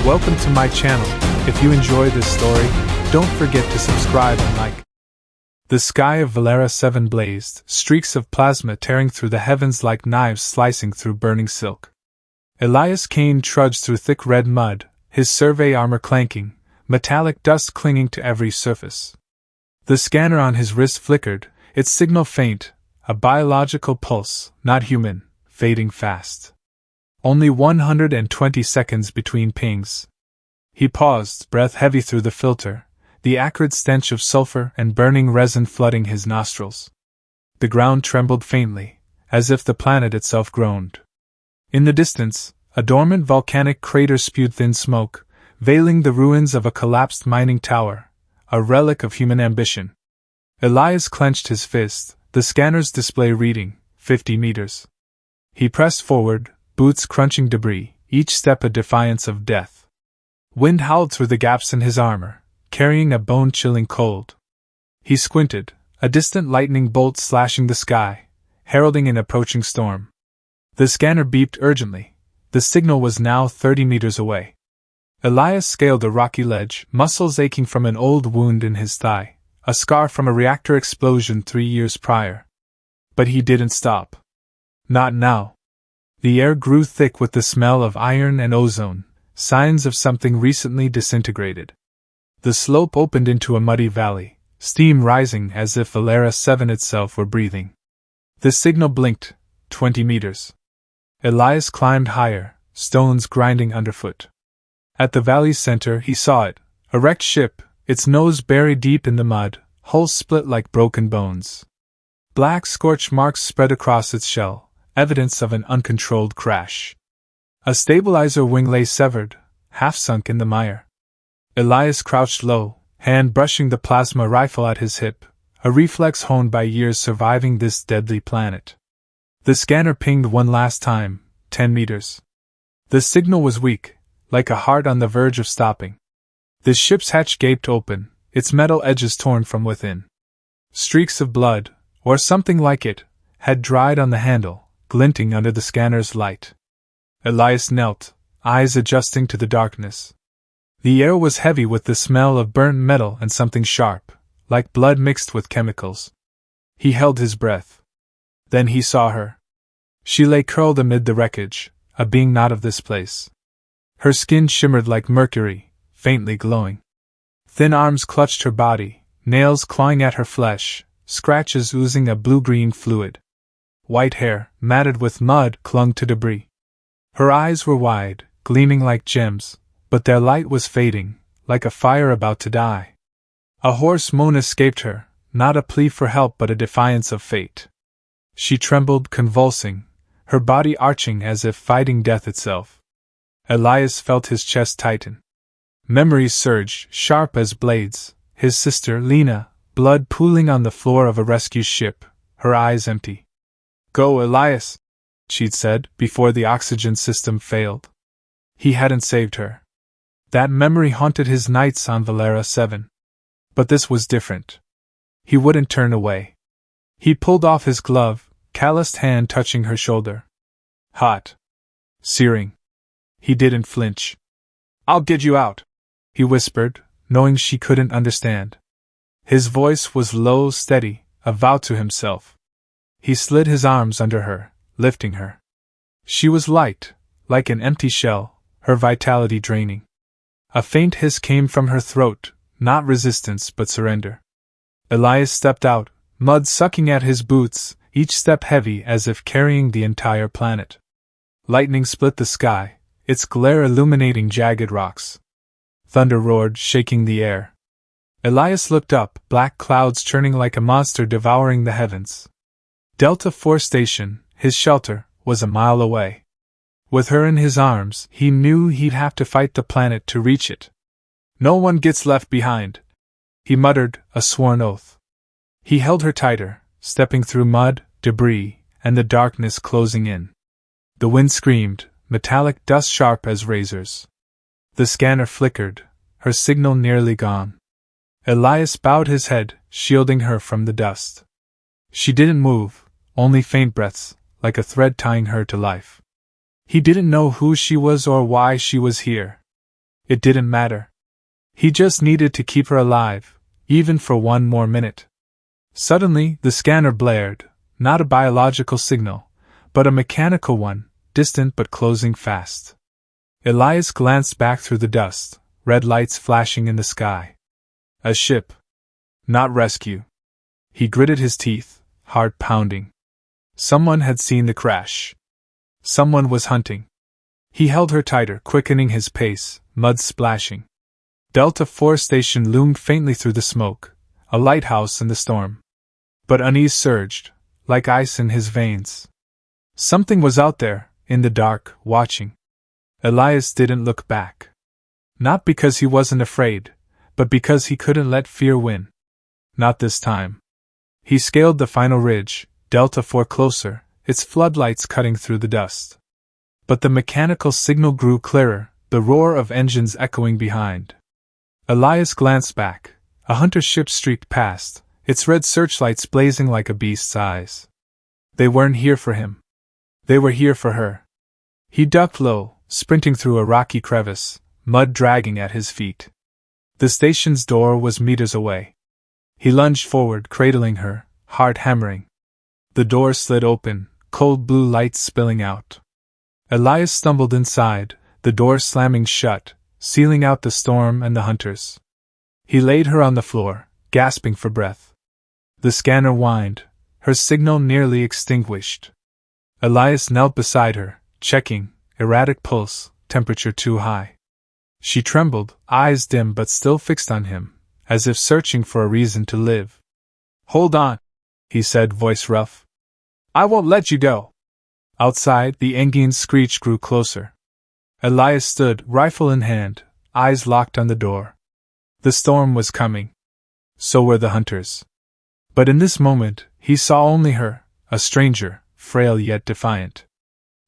Welcome to my channel. If you enjoy this story, don't forget to subscribe and like. The sky of Valera 7 blazed, streaks of plasma tearing through the heavens like knives slicing through burning silk. Elias Kane trudged through thick red mud, his survey armor clanking, metallic dust clinging to every surface. The scanner on his wrist flickered, its signal faint, a biological pulse, not human, fading fast. Only 120 seconds between pings. He paused, breath heavy through the filter, the acrid stench of sulfur and burning resin flooding his nostrils. The ground trembled faintly, as if the planet itself groaned. In the distance, a dormant volcanic crater spewed thin smoke, veiling the ruins of a collapsed mining tower, a relic of human ambition. Elias clenched his fist, the scanner's display reading, 50 meters. He pressed forward, boots crunching debris, each step a defiance of death. Wind howled through the gaps in his armor, carrying a bone-chilling cold. He squinted, a distant lightning bolt slashing the sky, heralding an approaching storm. The scanner beeped urgently. The signal was now 30 meters away. Elias scaled a rocky ledge, muscles aching from an old wound in his thigh, a scar from a reactor explosion 3 years prior. But he didn't stop. Not now. The air grew thick with the smell of iron and ozone, signs of something recently disintegrated. The slope opened into a muddy valley, steam rising as if Valera 7 itself were breathing. The signal blinked, 20 meters. Elias climbed higher, stones grinding underfoot. At the valley's center he saw it, a wrecked ship, its nose buried deep in the mud, hull split like broken bones. Black scorch marks spread across its shell, evidence of an uncontrolled crash. A stabilizer wing lay severed, half sunk in the mire. Elias crouched low, hand brushing the plasma rifle at his hip, a reflex honed by years surviving this deadly planet. The scanner pinged one last time, 10 meters. The signal was weak, like a heart on the verge of stopping. The ship's hatch gaped open, its metal edges torn from within. Streaks of blood, or something like it, had dried on the handle, glinting under the scanner's light. Elias knelt, eyes adjusting to the darkness. The air was heavy with the smell of burnt metal and something sharp, like blood mixed with chemicals. He held his breath. Then he saw her. She lay curled amid the wreckage, a being not of this place. Her skin shimmered like mercury, faintly glowing. Thin arms clutched her body, nails clawing at her flesh, scratches oozing a blue-green fluid. White hair, matted with mud, clung to debris. Her eyes were wide, gleaming like gems, but their light was fading, like a fire about to die. A hoarse moan escaped her, not a plea for help but a defiance of fate. She trembled, convulsing, her body arching as if fighting death itself. Elias felt his chest tighten. Memories surged, sharp as blades, his sister, Lena, blood pooling on the floor of a rescue ship, her eyes empty. "Go, Elias," she'd said, before the oxygen system failed. He hadn't saved her. That memory haunted his nights on Valera 7. But this was different. He wouldn't turn away. He pulled off his glove, calloused hand touching her shoulder. Hot. Searing. He didn't flinch. "I'll get you out," he whispered, knowing she couldn't understand. His voice was low, steady, a vow to himself. He slid his arms under her, lifting her. She was light, like an empty shell, her vitality draining. A faint hiss came from her throat, not resistance but surrender. Elias stepped out, mud sucking at his boots, each step heavy as if carrying the entire planet. Lightning split the sky, its glare illuminating jagged rocks. Thunder roared, shaking the air. Elias looked up, black clouds churning like a monster devouring the heavens. Delta 4 Station, his shelter, was a mile away. With her in his arms, he knew he'd have to fight the planet to reach it. "No one gets left behind," he muttered, a sworn oath. He held her tighter, stepping through mud, debris, and the darkness closing in. The wind screamed, metallic dust sharp as razors. The scanner flickered, her signal nearly gone. Elias bowed his head, shielding her from the dust. She didn't move, only faint breaths, like a thread tying her to life. He didn't know who she was or why she was here. It didn't matter. He just needed to keep her alive, even for one more minute. Suddenly, the scanner blared, not a biological signal, but a mechanical one, distant but closing fast. Elias glanced back through the dust, red lights flashing in the sky. A ship. Not rescue. He gritted his teeth, heart pounding. Someone had seen the crash. Someone was hunting. He held her tighter, quickening his pace, mud splashing. Delta 4 station loomed faintly through the smoke, a lighthouse in the storm. But unease surged, like ice in his veins. Something was out there, in the dark, watching. Elias didn't look back. Not because he wasn't afraid, but because he couldn't let fear win. Not this time. He scaled the final ridge, Delta 4 closer, its floodlights cutting through the dust. But the mechanical signal grew clearer, the roar of engines echoing behind. Elias glanced back. A hunter ship streaked past, its red searchlights blazing like a beast's eyes. They weren't here for him. They were here for her. He ducked low, sprinting through a rocky crevice, mud dragging at his feet. The station's door was meters away. He lunged forward, cradling her, heart hammering. The door slid open, cold blue lights spilling out. Elias stumbled inside, the door slamming shut, sealing out the storm and the hunters. He laid her on the floor, gasping for breath. The scanner whined, her signal nearly extinguished. Elias knelt beside her, checking, erratic pulse, temperature too high. She trembled, eyes dim but still fixed on him, as if searching for a reason to live. "Hold on," he said, voice rough. "I won't let you go." Outside, the engine's screech grew closer. Elias stood, rifle in hand, eyes locked on the door. The storm was coming. So were the hunters. But in this moment, he saw only her, a stranger, frail yet defiant.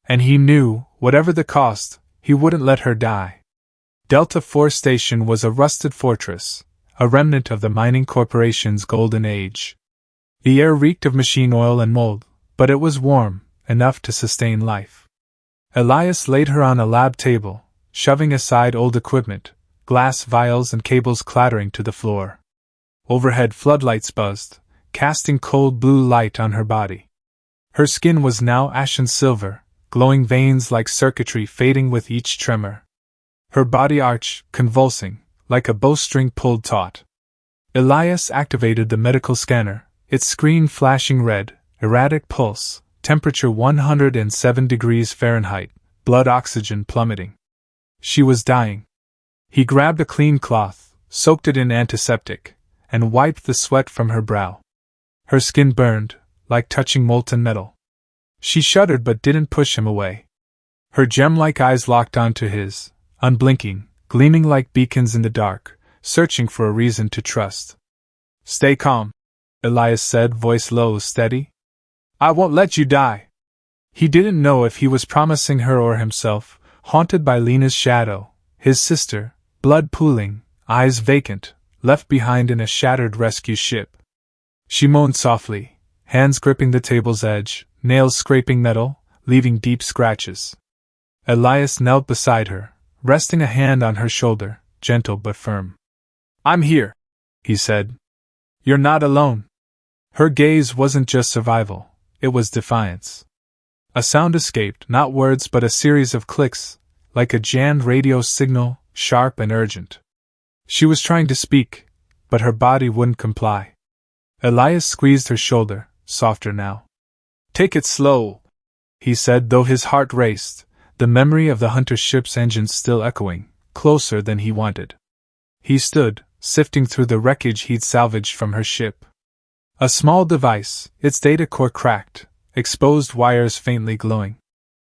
And he knew, whatever the cost, he wouldn't let her die. Delta 4 Station was a rusted fortress, a remnant of the mining corporation's golden age. The air reeked of machine oil and mold, but it was warm, enough to sustain life. Elias laid her on a lab table, shoving aside old equipment, glass vials and cables clattering to the floor. Overhead floodlights buzzed, casting cold blue light on her body. Her skin was now ashen silver, glowing veins like circuitry fading with each tremor. Her body arched, convulsing, like a bowstring pulled taut. Elias activated the medical scanner, its screen flashing red, erratic pulse, temperature 107 degrees Fahrenheit, blood oxygen plummeting. She was dying. He grabbed a clean cloth, soaked it in antiseptic, and wiped the sweat from her brow. Her skin burned, like touching molten metal. She shuddered but didn't push him away. Her gem-like eyes locked onto his, unblinking, gleaming like beacons in the dark, searching for a reason to trust. "Stay calm," Elias said, voice low, steady. "I won't let you die." He didn't know if he was promising her or himself, haunted by Lena's shadow, his sister, blood pooling, eyes vacant, left behind in a shattered rescue ship. She moaned softly, hands gripping the table's edge, nails scraping metal, leaving deep scratches. Elias knelt beside her, resting a hand on her shoulder, gentle but firm. "I'm here," he said. "You're not alone." Her gaze wasn't just survival, it was defiance. A sound escaped, not words but a series of clicks, like a jammed radio signal, sharp and urgent. She was trying to speak, but her body wouldn't comply. Elias squeezed her shoulder, softer now. "Take it slow," he said, though his heart raced, the memory of the hunter ship's engines still echoing, closer than he wanted. He stood, sifting through the wreckage he'd salvaged from her ship. A small device, its data core cracked, exposed wires faintly glowing.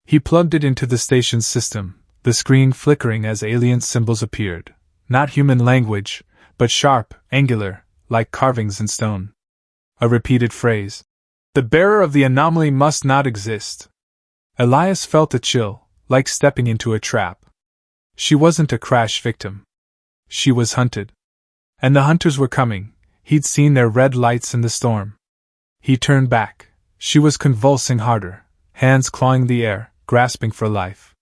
He plugged it into the station's system, the screen flickering as alien symbols appeared, not human language, but sharp, angular, like carvings in stone. A repeated phrase. "The bearer of the anomaly must not exist." Elias felt a chill, like stepping into a trap. She wasn't a crash victim. She was hunted. And the hunters were coming. He'd seen their red lights in the storm. He turned back. She was convulsing harder, hands clawing the air, grasping for life.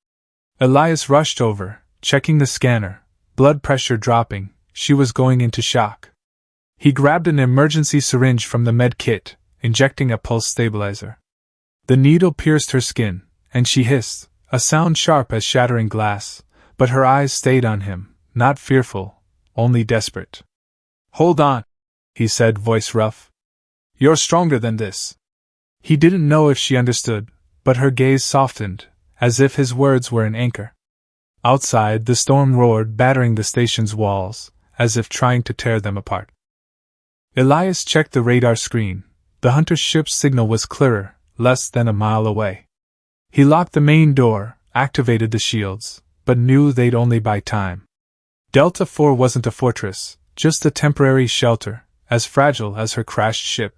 Elias rushed over, checking the scanner, blood pressure dropping, she was going into shock. He grabbed an emergency syringe from the med kit, injecting a pulse stabilizer. The needle pierced her skin, and she hissed, a sound sharp as shattering glass, but her eyes stayed on him, not fearful, only desperate. "Hold on," he said, voice rough. "You're stronger than this." He didn't know if she understood, but her gaze softened, as if his words were an anchor. Outside, the storm roared, battering the station's walls, as if trying to tear them apart. Elias checked the radar screen. The hunter ship's signal was clearer, less than a mile away. He locked the main door, activated the shields, but knew they'd only buy time. Delta 4 wasn't a fortress, just a temporary shelter, as fragile as her crashed ship.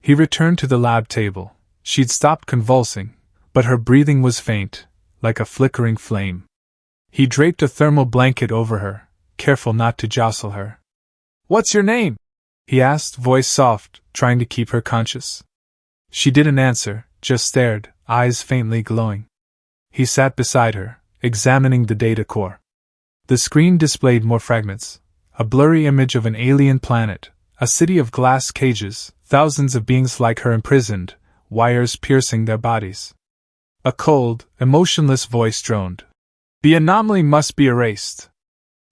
He returned to the lab table. She'd stopped convulsing, but her breathing was faint, like a flickering flame. He draped a thermal blanket over her, careful not to jostle her. "What's your name?" he asked, voice soft, trying to keep her conscious. She didn't answer, just stared, eyes faintly glowing. He sat beside her, examining the data core. The screen displayed more fragments, a blurry image of an alien planet, a city of glass cages, thousands of beings like her imprisoned, wires piercing their bodies. A cold, emotionless voice droned. "The anomaly must be erased."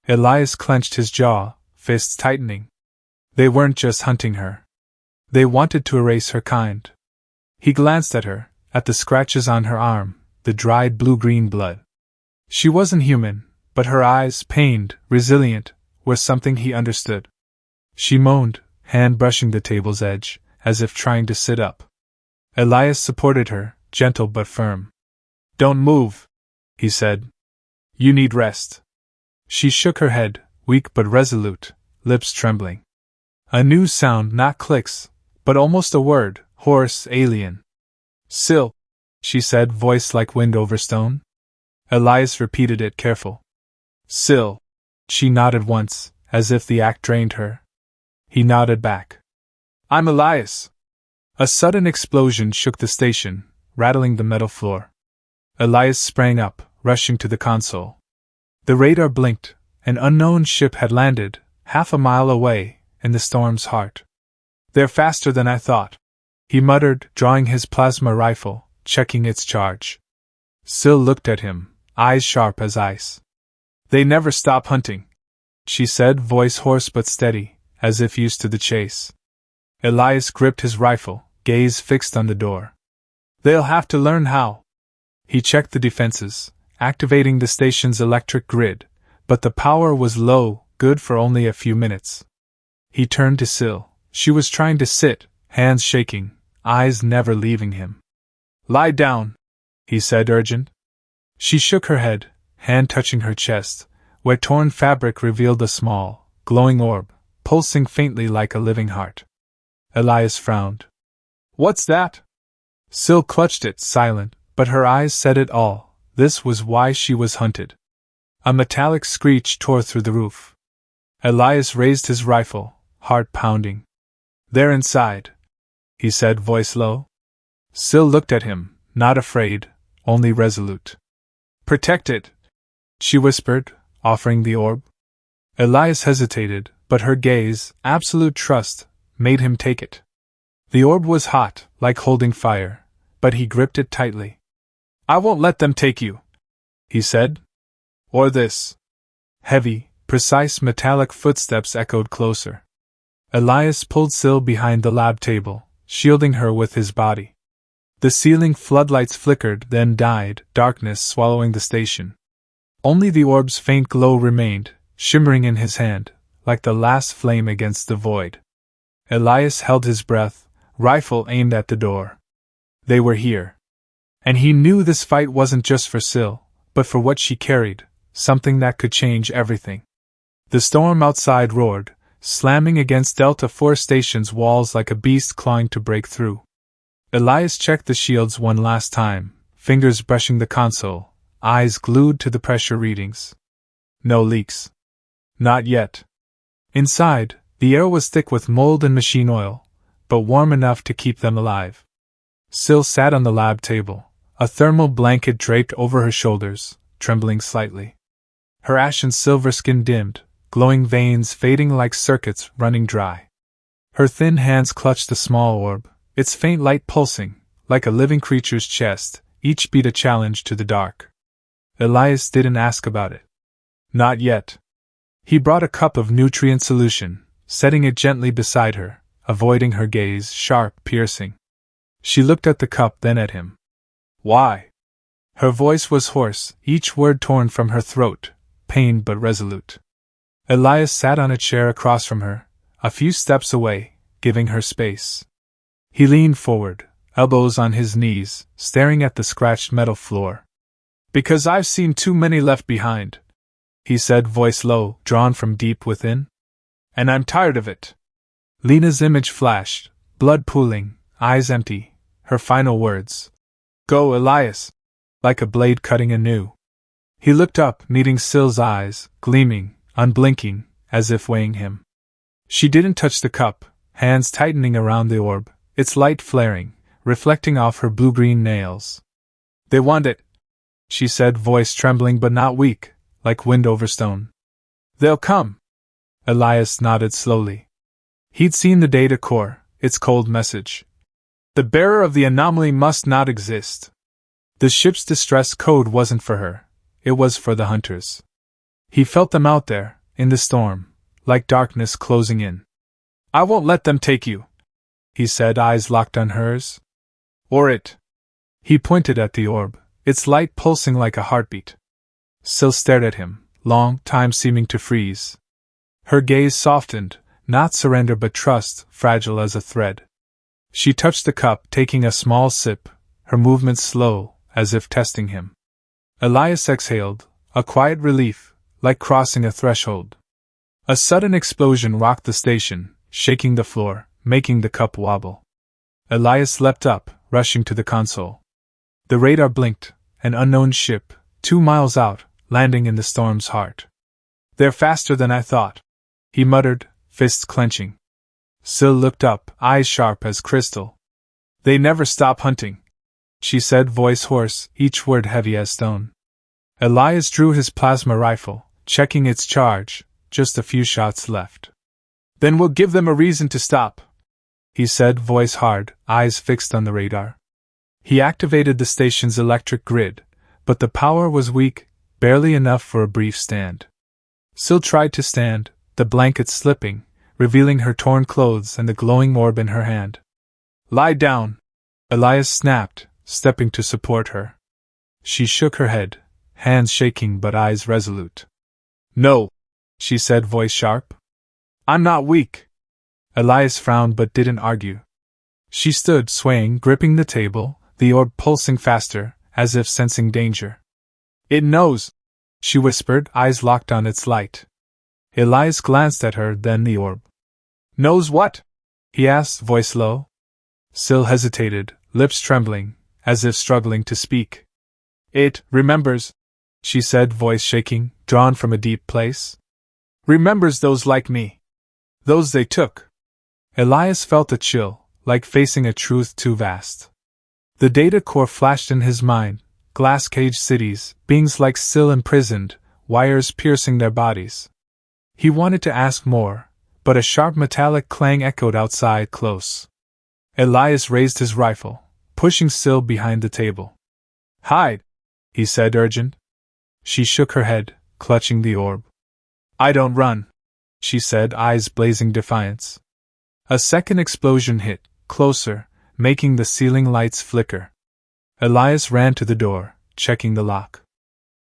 Elias clenched his jaw, fists tightening. They weren't just hunting her. They wanted to erase her kind. He glanced at her, at the scratches on her arm, the dried blue-green blood. She wasn't human, but her eyes, pained, resilient, were something he understood. She moaned, hand brushing the table's edge, as if trying to sit up. Elias supported her, gentle but firm. "Don't move," he said. "You need rest." She shook her head, weak but resolute, lips trembling. A new sound, not clicks, but almost a word, hoarse, alien. "Sil," she said, voice like wind over stone. Elias repeated it, careful. "Sil." She nodded once, as if the act drained her. He nodded back. "I'm Elias." A sudden explosion shook the station, rattling the metal floor. Elias sprang up, rushing to the console. The radar blinked. An unknown ship had landed, half a mile away, in the storm's heart. "They're faster than I thought," he muttered, drawing his plasma rifle, checking its charge. Sil looked at him, eyes sharp as ice. "They never stop hunting," she said, voice hoarse but steady, as if used to the chase. Elias gripped his rifle, gaze fixed on the door. "They'll have to learn how." He checked the defenses, activating the station's electric grid, but the power was low, good for only a few minutes. He turned to Sil. She was trying to sit, hands shaking, eyes never leaving him. "Lie down," he said, urgent. She shook her head, hand touching her chest, where torn fabric revealed a small, glowing orb, pulsing faintly like a living heart. Elias frowned. "What's that?" Sil clutched it, silent, but her eyes said it all. This was why she was hunted. A metallic screech tore through the roof. Elias raised his rifle, heart pounding. "They're inside," he said, voice low. Sil looked at him, not afraid, only resolute. "Protect it," she whispered, offering the orb. Elias hesitated, but her gaze, absolute trust, made him take it. The orb was hot, like holding fire, but he gripped it tightly. "I won't let them take you," he said. "Or this." Heavy, precise metallic footsteps echoed closer. Elias pulled Sil behind the lab table, shielding her with his body. The ceiling floodlights flickered, then died, darkness swallowing the station. Only the orb's faint glow remained, shimmering in his hand, like the last flame against the void. Elias held his breath, rifle aimed at the door. They were here. And he knew this fight wasn't just for Sil, but for what she carried, something that could change everything. The storm outside roared, slamming against Delta 4 Station's walls like a beast clawing to break through. Elias checked the shields one last time, fingers brushing the console, eyes glued to the pressure readings. No leaks. Not yet. Inside, the air was thick with mold and machine oil, but warm enough to keep them alive. Sil sat on the lab table, a thermal blanket draped over her shoulders, trembling slightly. Her ashen silver skin dimmed, glowing veins fading like circuits running dry. Her thin hands clutched the small orb, its faint light pulsing, like a living creature's chest, each beat a challenge to the dark. Elias didn't ask about it. Not yet. He brought a cup of nutrient solution, setting it gently beside her, avoiding her gaze, sharp, piercing. She looked at the cup, then at him. Why? Her voice was hoarse, each word torn from her throat, pained but resolute. Elias sat on a chair across from her, a few steps away, giving her space. He leaned forward, elbows on his knees, staring at the scratched metal floor. Because I've seen too many left behind, he said, voice low, drawn from deep within. And I'm tired of it. Lena's image flashed, blood pooling, eyes empty, her final words. Go, Elias! Like a blade cutting anew. He looked up, meeting Syl's eyes, gleaming, unblinking, as if weighing him. She didn't touch the cup, hands tightening around the orb, its light flaring, reflecting off her blue-green nails. They want it, she said, voice trembling but not weak, like wind over stone. They'll come. Elias nodded slowly. He'd seen the data core, its cold message. The bearer of the anomaly must not exist. The ship's distress code wasn't for her, it was for the hunters. He felt them out there, in the storm, like darkness closing in. I won't let them take you, he said, eyes locked on hers. Or it. He pointed at the orb, its light pulsing like a heartbeat. Syl stared at him, long time seeming to freeze. Her gaze softened, not surrender but trust, fragile as a thread. She touched the cup, taking a small sip, her movements slow, as if testing him. Elias exhaled, a quiet relief, like crossing a threshold. A sudden explosion rocked the station, shaking the floor, making the cup wobble. Elias leapt up, rushing to the console. The radar blinked, an unknown ship, 2 miles out, landing in the storm's heart. They're faster than I thought, he muttered, fists clenching. Syl looked up, eyes sharp as crystal. They never stop hunting, she said, voice hoarse, each word heavy as stone. Elias drew his plasma rifle, checking its charge, just a few shots left. Then we'll give them a reason to stop, he said, voice hard, eyes fixed on the radar. He activated the station's electric grid, but the power was weak, barely enough for a brief stand. Syl tried to stand, the blanket slipping, revealing her torn clothes and the glowing orb in her hand. Lie down, Elias snapped, stepping to support her. She shook her head, hands shaking but eyes resolute. No, she said, voice sharp. I'm not weak. Elias frowned but didn't argue. She stood, swaying, gripping the table, the orb pulsing faster, as if sensing danger. It knows, she whispered, eyes locked on its light. Elias glanced at her, then the orb. Knows what? He asked, voice low. Syl hesitated, lips trembling, as if struggling to speak. It remembers, she said, voice shaking, drawn from a deep place. Remembers those like me. Those they took. Elias felt a chill, like facing a truth too vast. The data core flashed in his mind, glass-caged cities, beings like Syl imprisoned, wires piercing their bodies. He wanted to ask more, but a sharp metallic clang echoed outside close. Elias raised his rifle, pushing Syl behind the table. Hide, he said, urgent. She shook her head, clutching the orb. I don't run, she said, eyes blazing defiance. A second explosion hit, closer, making the ceiling lights flicker. Elias ran to the door, checking the lock.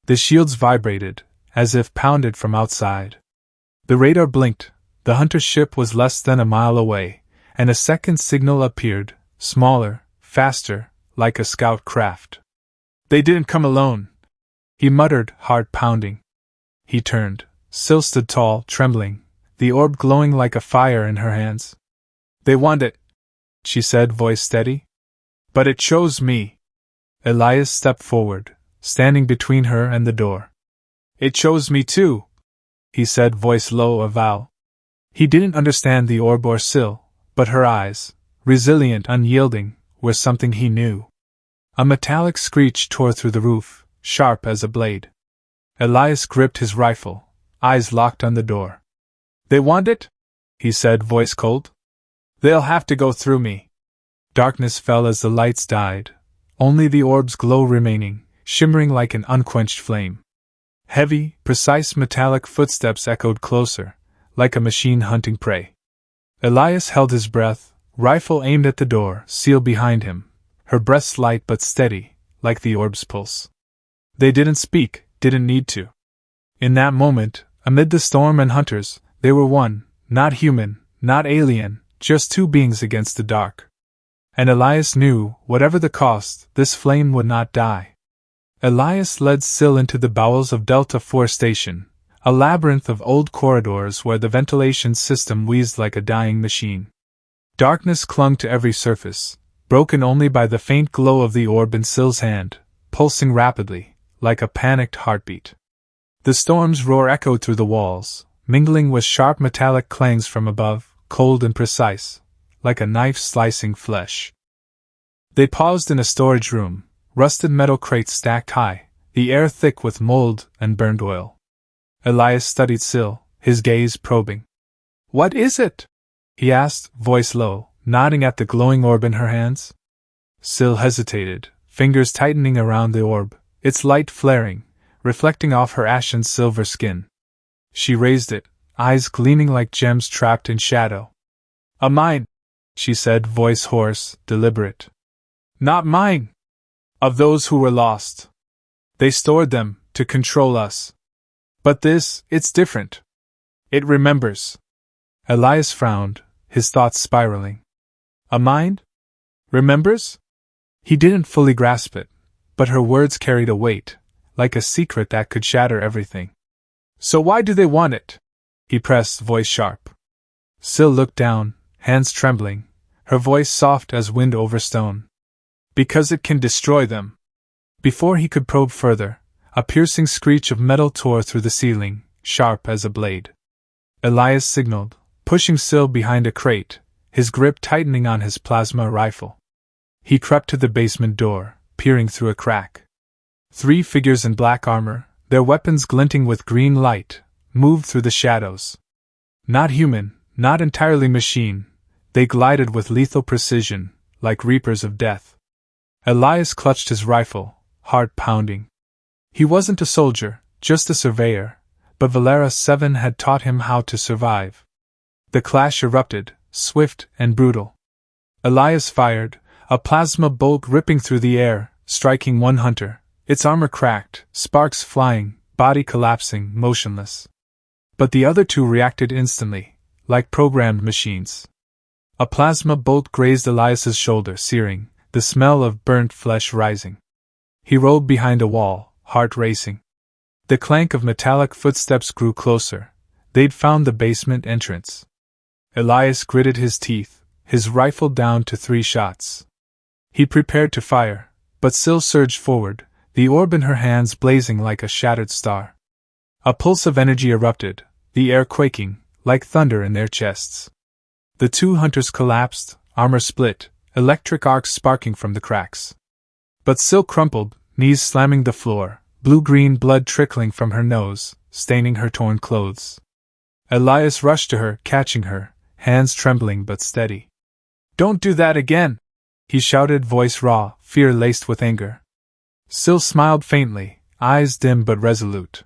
The shields vibrated, as if pounded from outside. The radar blinked, the hunter ship was less than a mile away, and a second signal appeared, smaller, faster, like a scout craft. They didn't come alone, he muttered, heart pounding. He turned. Syl stood tall, trembling, the orb glowing like a fire in her hands. They want it, she said, voice steady. But it chose me. Elias stepped forward, standing between her and the door. It chose me too, he said, voice low, a vow. He didn't understand the orb or Syl, but her eyes, resilient, unyielding, were something he knew. A metallic screech tore through the roof, sharp as a blade. Elias gripped his rifle, eyes locked on the door. They want it? He said, voice cold. They'll have to go through me. Darkness fell as the lights died, only the orb's glow remaining, shimmering like an unquenched flame. Heavy, precise metallic footsteps echoed closer, like a machine hunting prey. Elias held his breath, rifle aimed at the door, seal behind him, her breath slight but steady, like the orb's pulse. They didn't speak, didn't need to. In that moment, amid the storm and hunters, they were one, not human, not alien, just two beings against the dark. And Elias knew, whatever the cost, this flame would not die. Elias led Syl into the bowels of Delta 4 Station, a labyrinth of old corridors where the ventilation system wheezed like a dying machine. Darkness clung to every surface, broken only by the faint glow of the orb in Syl's hand, pulsing rapidly, like a panicked heartbeat. The storm's roar echoed through the walls, mingling with sharp metallic clangs from above, cold and precise, like a knife slicing flesh. They paused in a storage room, rusted metal crates stacked high, the air thick with mold and burned oil. Elias studied Syl, his gaze probing. "What is it?" he asked, voice low, nodding at the glowing orb in her hands. Syl hesitated, fingers tightening around the orb, its light flaring, reflecting off her ashen silver skin. She raised it, eyes gleaming like gems trapped in shadow. "A mine," she said, voice hoarse, deliberate. "Not mine. Of those who were lost. They stored them, to control us. But this, it's different. It remembers." Elias frowned, his thoughts spiraling. A mind? Remembers? He didn't fully grasp it, but her words carried a weight, like a secret that could shatter everything. "So why do they want it?" he pressed, voice sharp. Syl looked down, hands trembling, her voice soft as wind over stone. "Because it can destroy them." Before he could probe further, a piercing screech of metal tore through the ceiling, sharp as a blade. Elias signaled, pushing Syl behind a crate, his grip tightening on his plasma rifle. He crept to the basement door, peering through a crack. 3 figures in black armor, their weapons glinting with green light, moved through the shadows. Not human, not entirely machine, they glided with lethal precision, like reapers of death. Elias clutched his rifle, heart pounding. He wasn't a soldier, just a surveyor, but Valera 7 had taught him how to survive. The clash erupted, swift and brutal. Elias fired, a plasma bolt ripping through the air, striking one hunter, its armor cracked, sparks flying, body collapsing, motionless. But the other 2 reacted instantly, like programmed machines. A plasma bolt grazed Elias's shoulder, searing, the smell of burnt flesh rising. He rolled behind a wall, heart racing. The clank of metallic footsteps grew closer. They'd found the basement entrance. Elias gritted his teeth, his rifle down to 3 shots. He prepared to fire, but Syl surged forward, the orb in her hands blazing like a shattered star. A pulse of energy erupted, the air quaking, like thunder in their chests. The 2 hunters collapsed, armor split, electric arcs sparking from the cracks. But Syl crumpled, knees slamming the floor, blue-green blood trickling from her nose, staining her torn clothes. Elias rushed to her, catching her, hands trembling but steady. "Don't do that again!" he shouted, voice raw, fear laced with anger. Syl smiled faintly, eyes dim but resolute.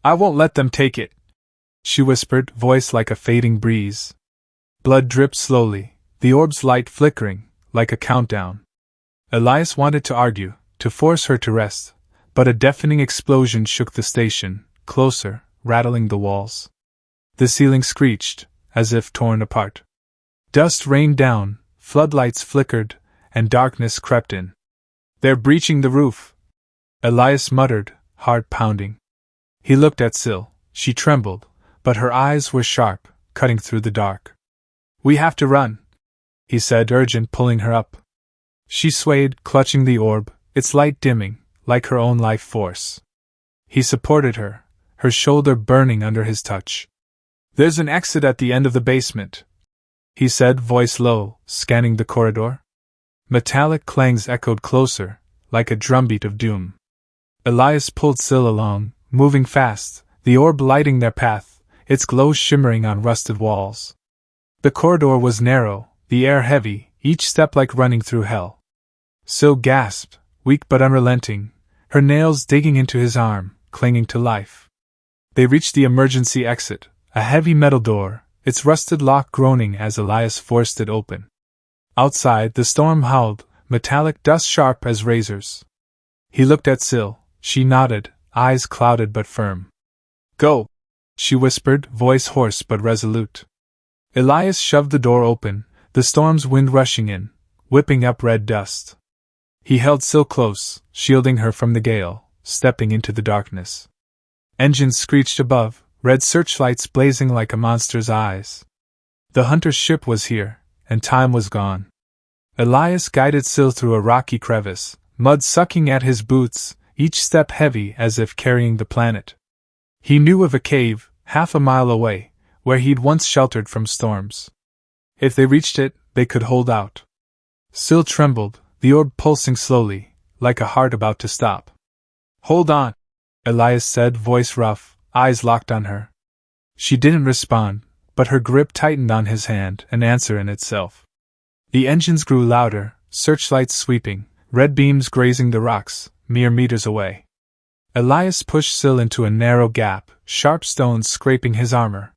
"I won't let them take it," she whispered, voice like a fading breeze. Blood dripped slowly, the orb's light flickering, like a countdown. Elias wanted to argue, to force her to rest, but a deafening explosion shook the station, closer, rattling the walls. The ceiling screeched, as if torn apart. Dust rained down, floodlights flickered, and darkness crept in. "They're breaching the roof," Elias muttered, heart pounding. He looked at Syl. She trembled, but her eyes were sharp, cutting through the dark. "We have to run," he said, urgent, pulling her up. She swayed, clutching the orb, its light dimming, like her own life force. He supported her, her shoulder burning under his touch. "There's an exit at the end of the basement," he said, voice low, scanning the corridor. Metallic clangs echoed closer, like a drumbeat of doom. Elias pulled Syl along, moving fast, the orb lighting their path, its glow shimmering on rusted walls. The corridor was narrow, the air heavy, each step like running through hell. Syl gasped, weak but unrelenting, her nails digging into his arm, clinging to life. They reached the emergency exit, a heavy metal door, its rusted lock groaning as Elias forced it open. Outside, the storm howled, metallic dust sharp as razors. He looked at Syl. She nodded, eyes clouded but firm. "Go," she whispered, voice hoarse but resolute. Elias shoved the door open, the storm's wind rushing in, whipping up red dust. He held Syl close, shielding her from the gale, stepping into the darkness. Engines screeched above, red searchlights blazing like a monster's eyes. The hunter's ship was here, and time was gone. Elias guided Syl through a rocky crevice, mud sucking at his boots, each step heavy as if carrying the planet. He knew of a cave, half a mile away, where he'd once sheltered from storms. If they reached it, they could hold out. Syl trembled, the orb pulsing slowly, like a heart about to stop. "Hold on," Elias said, voice rough, eyes locked on her. She didn't respond, but her grip tightened on his hand, an answer in itself. The engines grew louder, searchlights sweeping, red beams grazing the rocks, mere meters away. Elias pushed Syl into a narrow gap, sharp stones scraping his armor.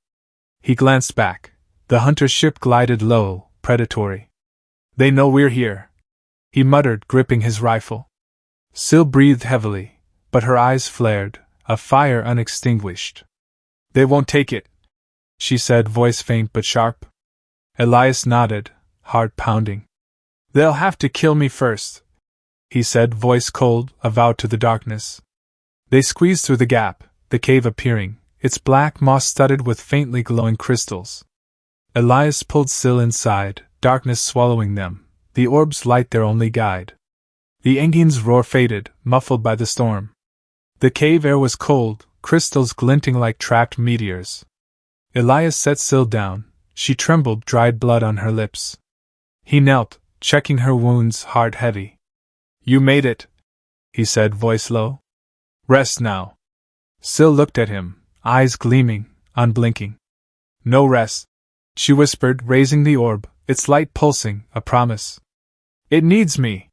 He glanced back. The hunter's ship glided low, predatory. "They know we're here," he muttered, gripping his rifle. Syl breathed heavily, but her eyes flared, a fire unextinguished. "They won't take it," she said, voice faint but sharp. Elias nodded, heart pounding. "They'll have to kill me first," he said, voice cold, avowed to the darkness. They squeezed through the gap, the cave appearing, its black moss studded with faintly glowing crystals. Elias pulled Syl inside, darkness swallowing them, the orb's light their only guide. The engine's roar faded, muffled by the storm. The cave air was cold, crystals glinting like trapped meteors. Elias set Syl down. She trembled, dried blood on her lips. He knelt, checking her wounds, heart heavy. "You made it," he said, voice low. "Rest now." Syl looked at him, eyes gleaming, unblinking. "No rest," she whispered, raising the orb, its light pulsing, a promise. "It needs me."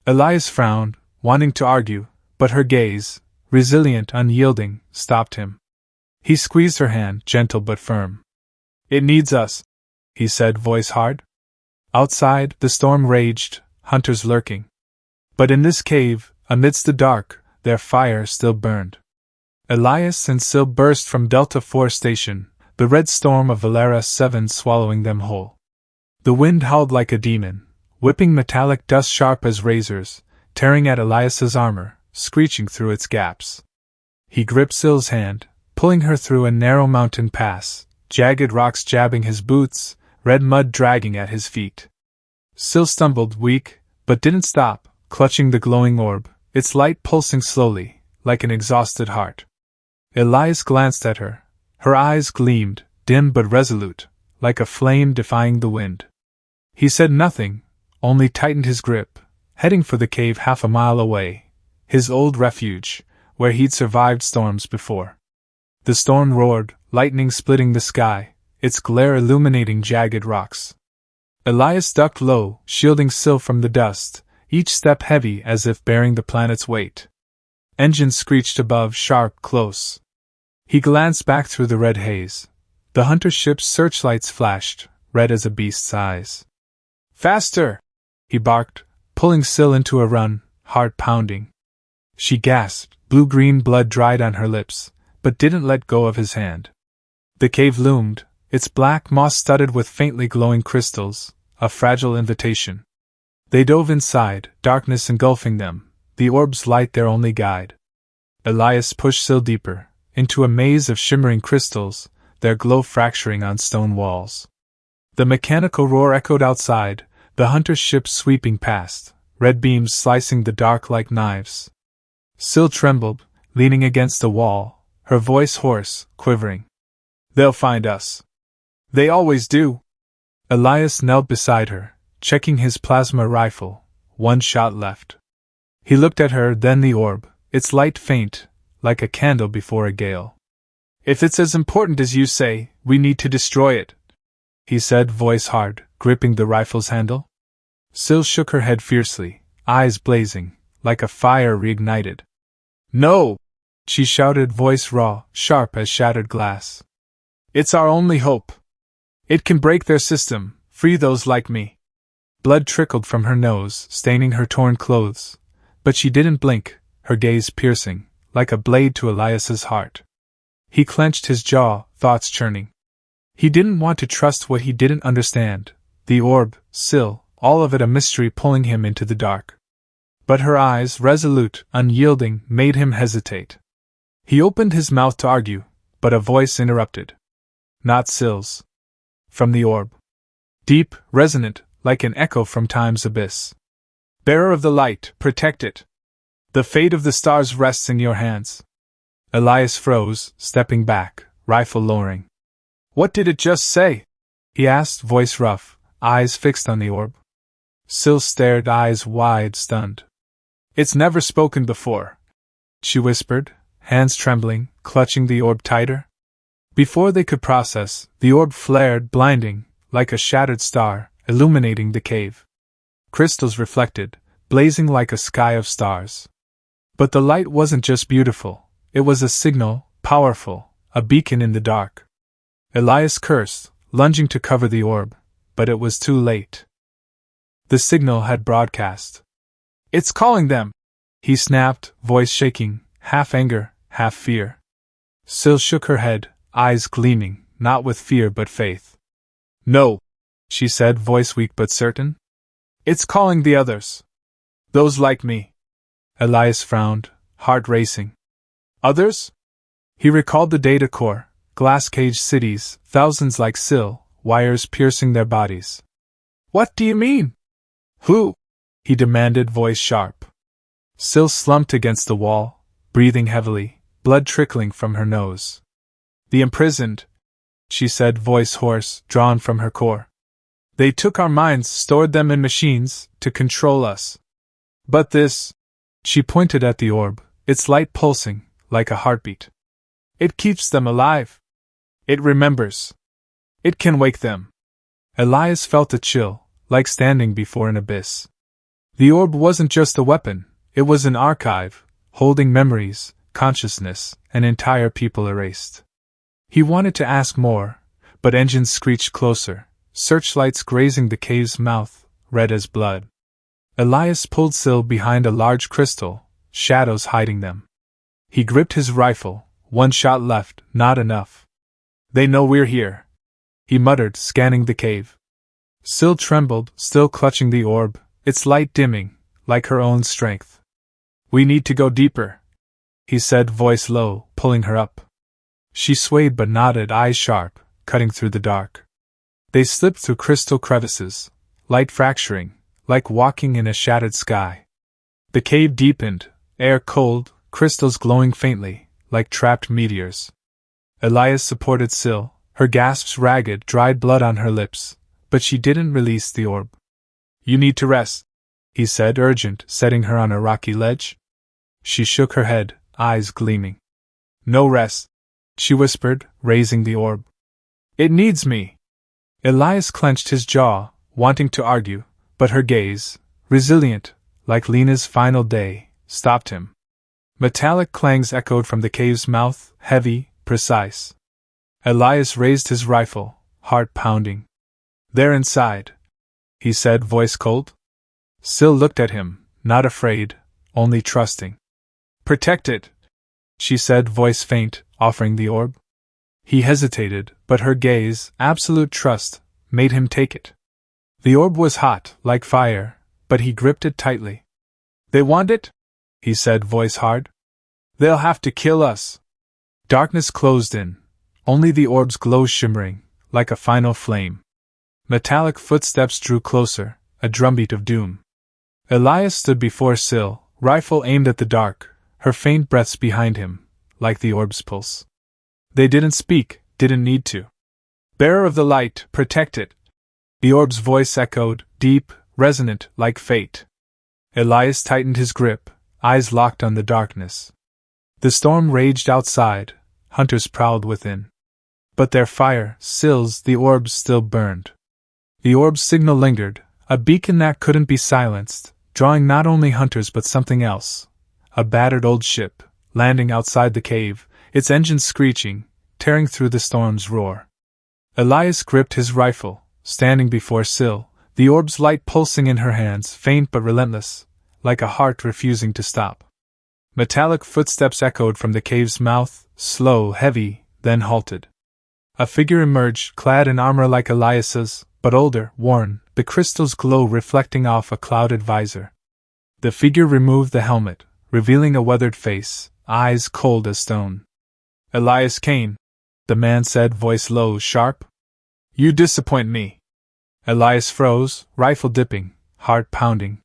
Elias frowned, wanting to argue, but her gaze, resilient, unyielding, stopped him. He squeezed her hand, gentle but firm. "It needs us," he said, voice hard. Outside, the storm raged, hunters lurking. But in this cave, amidst the dark, their fire still burned. Elias and Syl burst from Delta 4 station, the red storm of Valera 7 swallowing them whole. The wind howled like a demon, whipping metallic dust sharp as razors, tearing at Elias's armor, screeching through its gaps. He gripped Syl's hand, pulling her through a narrow mountain pass, jagged rocks jabbing his boots, red mud dragging at his feet. Syl stumbled, weak, but didn't stop, clutching the glowing orb, its light pulsing slowly, like an exhausted heart. Elias glanced at her. Her eyes gleamed, dim but resolute, like a flame defying the wind. He said nothing, only tightened his grip, heading for the cave half a mile away, his old refuge, where he'd survived storms before. The storm roared, lightning splitting the sky, its glare illuminating jagged rocks. Elias ducked low, shielding Syl from the dust, each step heavy as if bearing the planet's weight. Engines screeched above, sharp, close. He glanced back through the red haze. The hunter ship's searchlights flashed, red as a beast's eyes. "Faster!" he barked, pulling Syl into a run, heart pounding. She gasped, blue-green blood dried on her lips, but didn't let go of his hand. The cave loomed, its black moss studded with faintly glowing crystals, a fragile invitation. They dove inside, darkness engulfing them, the orb's light their only guide. Elias pushed Syl deeper, into a maze of shimmering crystals, their glow fracturing on stone walls. The mechanical roar echoed outside, the hunter's ship sweeping past, red beams slicing the dark like knives. Syl trembled, leaning against a wall, her voice hoarse, quivering. "They'll find us. They always do." Elias knelt beside her, checking his plasma rifle, one shot left. He looked at her, then the orb, its light faint, like a candle before a gale. "If it's as important as you say, we need to destroy it," he said, voice hard, gripping the rifle's handle. Syl shook her head fiercely, eyes blazing, like a fire reignited. "No!" she shouted, voice raw, sharp as shattered glass. "It's our only hope. It can break their system, free those like me." Blood trickled from her nose, staining her torn clothes, but she didn't blink, her gaze piercing, like a blade to Elias's heart. He clenched his jaw, thoughts churning. He didn't want to trust what he didn't understand. The orb, Syl, all of it a mystery pulling him into the dark. But her eyes, resolute, unyielding, made him hesitate. He opened his mouth to argue, but a voice interrupted. Not Syl's. From the orb. Deep, resonant, like an echo from time's abyss. "Bearer of the light, protect it. The fate of the stars rests in your hands." Elias froze, stepping back, rifle lowering. "What did it just say?" he asked, voice rough, eyes fixed on the orb. Syl stared, eyes wide, stunned. "It's never spoken before," she whispered, hands trembling, clutching the orb tighter. Before they could process, the orb flared, blinding, like a shattered star, illuminating the cave. Crystals reflected, blazing like a sky of stars. But the light wasn't just beautiful, it was a signal, powerful, a beacon in the dark. Elias cursed, lunging to cover the orb, but it was too late. The signal had broadcast. "It's calling them!" he snapped, voice shaking, half anger, half fear. Syl shook her head, eyes gleaming, not with fear but faith. "No," she said, voice weak but certain. "It's calling the others. Those like me." Elias frowned, heart racing. "Others?" He recalled the data core, glass-caged cities, thousands like Syl, wires piercing their bodies. "What do you mean?" "Who?" he demanded, voice sharp. Syl slumped against the wall, breathing heavily, blood trickling from her nose. "The imprisoned," she said, voice hoarse, drawn from her core. "They took our minds, stored them in machines, to control us. But this," she pointed at the orb, its light pulsing, like a heartbeat. "It keeps them alive. It remembers. It can wake them." Elias felt a chill, like standing before an abyss. The orb wasn't just a weapon, it was an archive, holding memories, consciousness, an entire people erased. He wanted to ask more, but engines screeched closer, searchlights grazing the cave's mouth, red as blood. Elias pulled Syl behind a large crystal, shadows hiding them. He gripped his rifle, one shot left, not enough. "They know we're here," he muttered, scanning the cave. Syl trembled, still clutching the orb, its light dimming, like her own strength. "We need to go deeper," he said, voice low, pulling her up. She swayed but nodded, eyes sharp, cutting through the dark. They slipped through crystal crevices, light fracturing, like walking in a shattered sky. The cave deepened, air cold, crystals glowing faintly, like trapped meteors. Elias supported Syl, her gasps ragged, dried blood on her lips, but she didn't release the orb. "You need to rest," he said, urgent, setting her on a rocky ledge. She shook her head, eyes gleaming. "No rest," she whispered, raising the orb. "It needs me." Elias clenched his jaw, wanting to argue, but her gaze, resilient, like Lena's final day, stopped him. Metallic clangs echoed from the cave's mouth, heavy, precise. Elias raised his rifle, heart pounding. "They're inside," he said, voice cold. Syl looked at him, not afraid, only trusting. "Protect it," she said, voice faint, offering the orb. He hesitated, but her gaze, absolute trust, made him take it. The orb was hot, like fire, but he gripped it tightly. "They want it?" he said, voice hard. "They'll have to kill us." Darkness closed in, only the orb's glow shimmering, like a final flame. Metallic footsteps drew closer, a drumbeat of doom. Elias stood before Syl, rifle aimed at the dark, her faint breaths behind him, like the orb's pulse. They didn't speak, didn't need to. "Bearer of the light, protect it." The orb's voice echoed, deep, resonant, like fate. Elias tightened his grip, eyes locked on the darkness. The storm raged outside, hunters prowled within. But their fire, Sil's, the orbs still burned. The orb's signal lingered, a beacon that couldn't be silenced, drawing not only hunters but something else. A battered old ship, landing outside the cave, its engines screeching, tearing through the storm's roar. Elias gripped his rifle, standing before Sil, the orb's light pulsing in her hands, faint but relentless, like a heart refusing to stop. Metallic footsteps echoed from the cave's mouth, slow, heavy, then halted. A figure emerged, clad in armor like Elias's, but older, worn, the crystal's glow reflecting off a clouded visor. The figure removed the helmet, revealing a weathered face, eyes cold as stone. "Elias Kane," the man said, voice low, sharp. "You disappoint me." Elias froze, rifle dipping, heart pounding.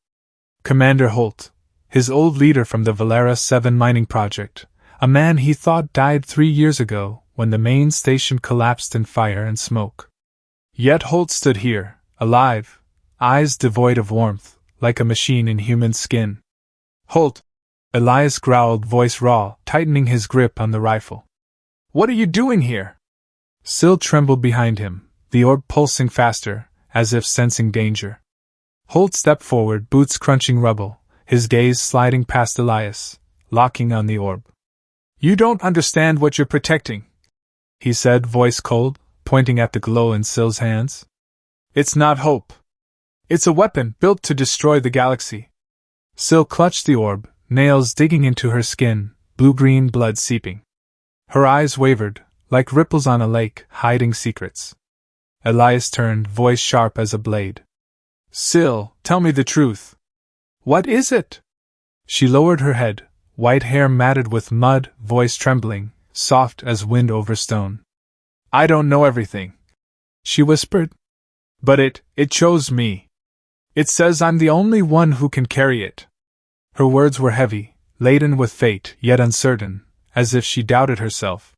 Commander Holt, his old leader from the Valera 7 mining project, a man he thought died 3 years ago when the main station collapsed in fire and smoke. Yet Holt stood here, alive, eyes devoid of warmth, like a machine in human skin. "Holt," Elias growled, voice raw, tightening his grip on the rifle. "What are you doing here?" Sil trembled behind him, the orb pulsing faster, as if sensing danger. Holt stepped forward, boots crunching rubble, his gaze sliding past Elias, locking on the orb. "You don't understand what you're protecting," he said, voice cold, pointing at the glow in Sil's hands. "It's not hope. It's a weapon built to destroy the galaxy." Sil clutched the orb, nails digging into her skin, blue-green blood seeping. Her eyes wavered, like ripples on a lake, hiding secrets. Elias turned, voice sharp as a blade. "Sil, tell me the truth. What is it?" She lowered her head, white hair matted with mud, voice trembling, soft as wind over stone. "I don't know everything," she whispered. "But it chose me. It says I'm the only one who can carry it." Her words were heavy, laden with fate, yet uncertain, as if she doubted herself.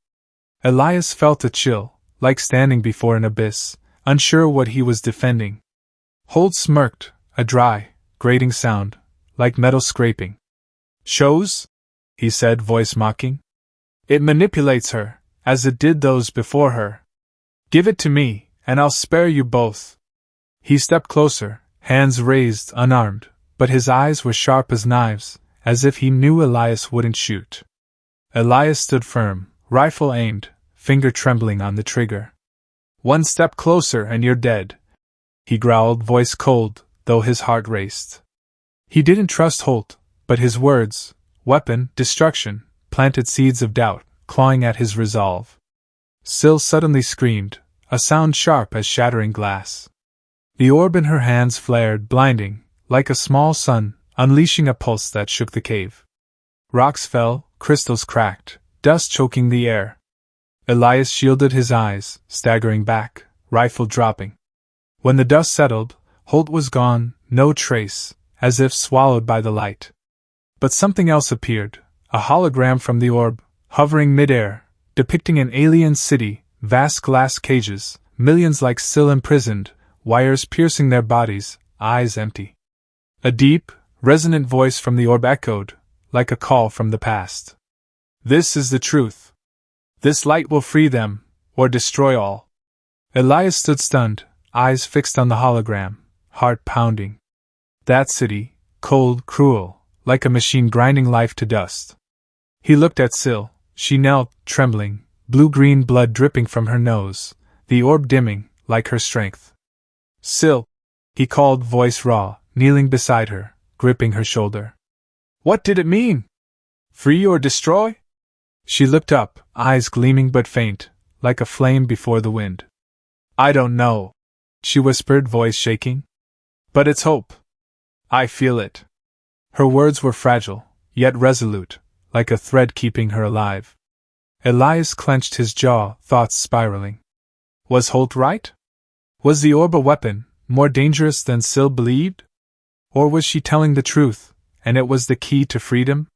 Elias felt a chill, like standing before an abyss, unsure what he was defending. Holt smirked, a dry, grating sound, like metal scraping. "Shows?" he said, voice mocking. "It manipulates her, as it did those before her. Give it to me, and I'll spare you both." He stepped closer, hands raised, unarmed, but his eyes were sharp as knives, as if he knew Elias wouldn't shoot. Elias stood firm, rifle aimed, finger trembling on the trigger. "One step closer and you're dead," he growled, voice cold, though his heart raced. He didn't trust Holt, but his words, weapon, destruction, planted seeds of doubt, clawing at his resolve. Sil suddenly screamed, a sound sharp as shattering glass. The orb in her hands flared, blinding, like a small sun, unleashing a pulse that shook the cave. Rocks fell, crystals cracked, dust choking the air. Elias shielded his eyes, staggering back, rifle dropping. When the dust settled, Holt was gone, no trace, as if swallowed by the light. But something else appeared, a hologram from the orb, hovering midair, depicting an alien city, vast glass cages, millions like Sil imprisoned, wires piercing their bodies, eyes empty. A deep, resonant voice from the orb echoed, like a call from the past. "This is the truth. This light will free them, or destroy all." Elias stood stunned, eyes fixed on the hologram, heart pounding. That city, cold, cruel, like a machine grinding life to dust. He looked at Sil. She knelt, trembling, blue-green blood dripping from her nose, the orb dimming, like her strength. "Sil," he called, voice raw, kneeling beside her, gripping her shoulder. "What did it mean? Free or destroy?" She looked up, eyes gleaming but faint, like a flame before the wind. "I don't know," she whispered, voice shaking. "But it's hope. I feel it." Her words were fragile, yet resolute, like a thread keeping her alive. Elias clenched his jaw, thoughts spiraling. Was Holt right? Was the orb a weapon, more dangerous than Sil believed? Or was she telling the truth, and it was the key to freedom?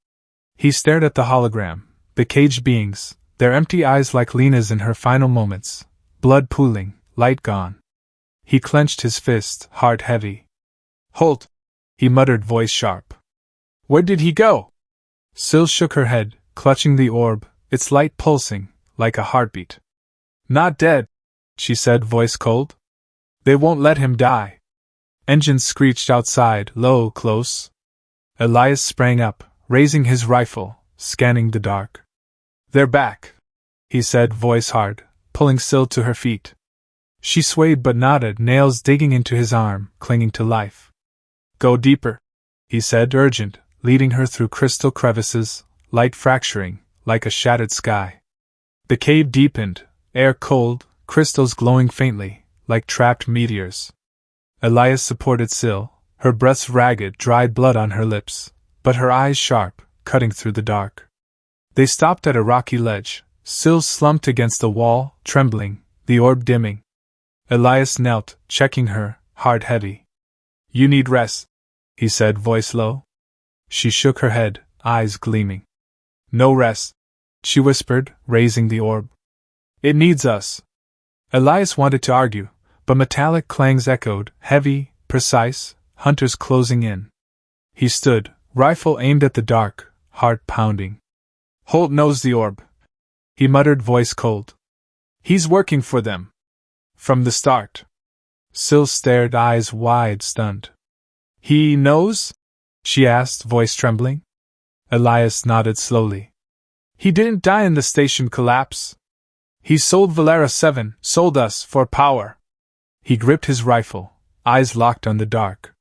He stared at the hologram, the caged beings, their empty eyes like Lena's in her final moments, blood pooling, light gone. He clenched his fist, heart heavy. "Holt," he muttered, voice sharp. "Where did he go?" Sil shook her head, clutching the orb, its light pulsing, like a heartbeat. Not dead, she said, voice cold. They won't let him die. Engines screeched outside, low, close. Elias sprang up, raising his rifle, scanning the dark. They're back, he said, voice hard, pulling Syl to her feet. She swayed but nodded, nails digging into his arm, clinging to life. Go deeper, he said, urgent, leading her through crystal crevices, light fracturing, like a shattered sky. The cave deepened, air cold, crystals glowing faintly, like trapped meteors. Elias supported Syl, her breaths ragged, dried blood on her lips, but her eyes sharp, cutting through the dark. They stopped at a rocky ledge. Syl slumped against the wall, trembling, the orb dimming. Elias knelt, checking her, heart heavy. You need rest, he said, voice low. She shook her head, eyes gleaming. No rest, she whispered, raising the orb. It needs us. Elias wanted to argue, but metallic clangs echoed, heavy, precise, hunters closing in. He stood, rifle aimed at the dark, heart pounding. Holt knows the orb, he muttered, voice cold. He's working for them. From the start. Syl stared, eyes wide, stunned. He knows? She asked, voice trembling. Elias nodded slowly. He didn't die in the station collapse. He sold Valera 7, sold us, for power. He gripped his rifle, eyes locked on the dark.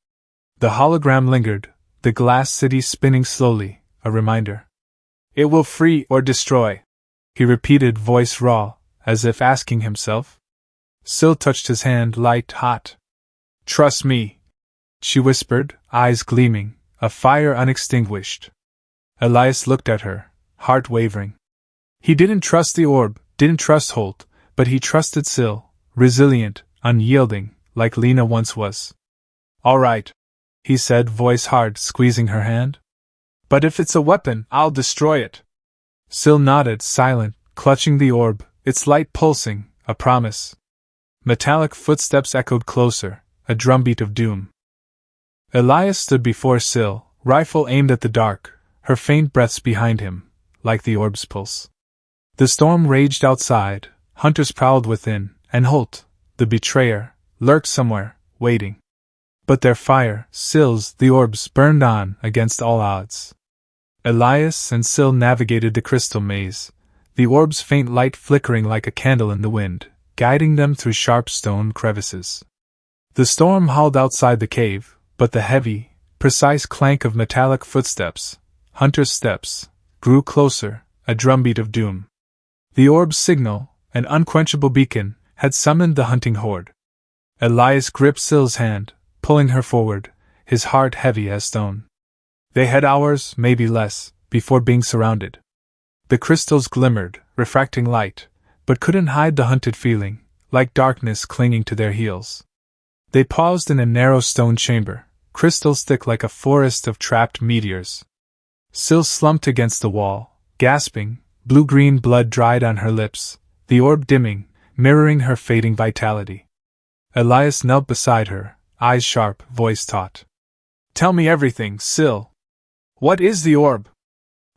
The hologram lingered, the glass city spinning slowly, a reminder. It will free or destroy, he repeated, voice raw, as if asking himself. Syl touched his hand, light, hot. Trust me, she whispered, eyes gleaming, a fire unextinguished. Elias looked at her, heart wavering. He didn't trust the orb, didn't trust Holt, but he trusted Syl, resilient, unyielding, like Lena once was. All right, he said, voice hard, squeezing her hand. But if it's a weapon, I'll destroy it. Syl nodded, silent, clutching the orb, its light pulsing, a promise. Metallic footsteps echoed closer, a drumbeat of doom. Elias stood before Syl, rifle aimed at the dark, her faint breaths behind him, like the orb's pulse. The storm raged outside, hunters prowled within, and Holt, the betrayer, lurked somewhere, waiting. But their fire, Syl's, the orbs, burned on against all odds. Elias and Syl navigated the crystal maze, the orb's faint light flickering like a candle in the wind, guiding them through sharp stone crevices. The storm howled outside the cave, but the heavy, precise clank of metallic footsteps, hunters' steps, grew closer, a drumbeat of doom. The orb's signal, an unquenchable beacon, had summoned the hunting horde. Elias gripped Syl's hand, pulling her forward, his heart heavy as stone. They had hours, maybe less, before being surrounded. The crystals glimmered, refracting light, but couldn't hide the hunted feeling, like darkness clinging to their heels. They paused in a narrow stone chamber, crystals thick like a forest of trapped meteors. Syl slumped against the wall, gasping, blue-green blood dried on her lips, the orb dimming, mirroring her fading vitality. Elias knelt beside her, eyes sharp, voice taut. Tell me everything, Syl. What is the orb?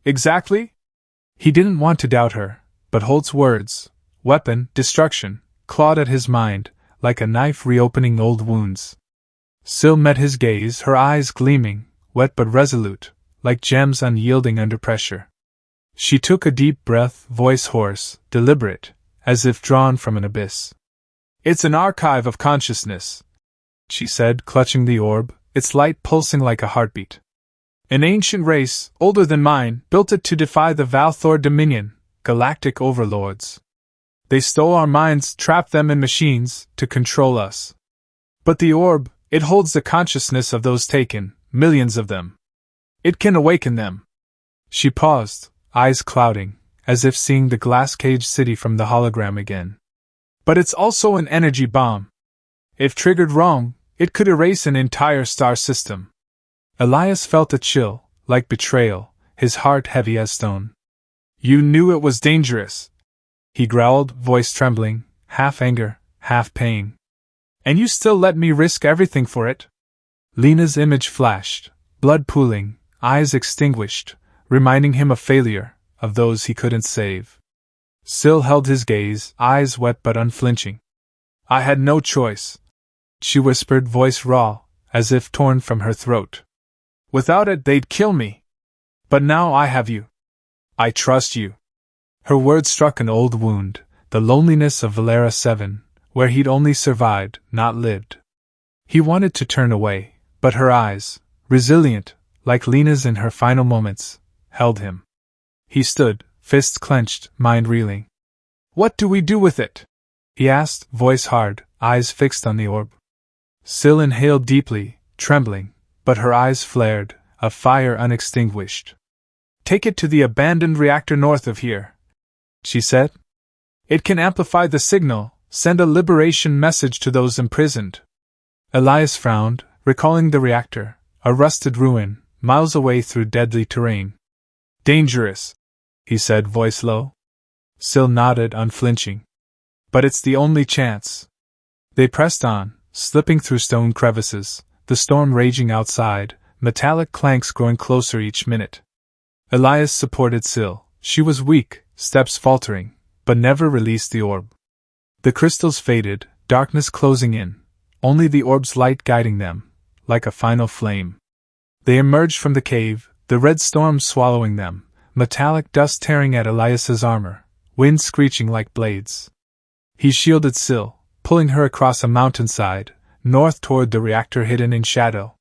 Exactly? He didn't want to doubt her, but Holt's words, weapon, destruction, clawed at his mind, like a knife reopening old wounds. Syl met his gaze, her eyes gleaming, wet but resolute, like gems unyielding under pressure. She took a deep breath, voice hoarse, deliberate, as if drawn from an abyss. It's an archive of consciousness, she said, clutching the orb, its light pulsing like a heartbeat. An ancient race, older than mine, built it to defy the Valthor Dominion, galactic overlords. They stole our minds, trapped them in machines, to control us. But the orb, it holds the consciousness of those taken, millions of them. It can awaken them. She paused, eyes clouding, as if seeing the glass-caged city from the hologram again. But it's also an energy bomb. If triggered wrong, it could erase an entire star system. Elias felt a chill, like betrayal, his heart heavy as stone. You knew it was dangerous, he growled, voice trembling, half anger, half pain. And you still let me risk everything for it? Lena's image flashed, blood pooling, eyes extinguished, reminding him of failure, of those he couldn't save. Syl held his gaze, eyes wet but unflinching. I had no choice, she whispered, voice raw, as if torn from her throat. Without it, they'd kill me. But now I have you. I trust you. Her words struck an old wound, the loneliness of Valera 7, where he'd only survived, not lived. He wanted to turn away, but her eyes, resilient, like Lena's in her final moments, held him. He stood, fists clenched, mind reeling. What do we do with it? He asked, voice hard, eyes fixed on the orb. Syl inhaled deeply, trembling, but her eyes flared, a fire unextinguished. Take it to the abandoned reactor north of here, she said. It can amplify the signal, send a liberation message to those imprisoned. Elias frowned, recalling the reactor, a rusted ruin, miles away through deadly terrain. Dangerous, he said, voice low. Syl nodded, unflinching. But it's the only chance. They pressed on, slipping through stone crevices, the storm raging outside, metallic clanks growing closer each minute. Elias supported Syl. She was weak, steps faltering, but never released the orb. The crystals faded, darkness closing in, only the orb's light guiding them, like a final flame. They emerged from the cave, the red storm swallowing them, metallic dust tearing at Elias's armor, wind screeching like blades. He shielded Syl, pulling her across a mountainside, north toward the reactor hidden in shadow.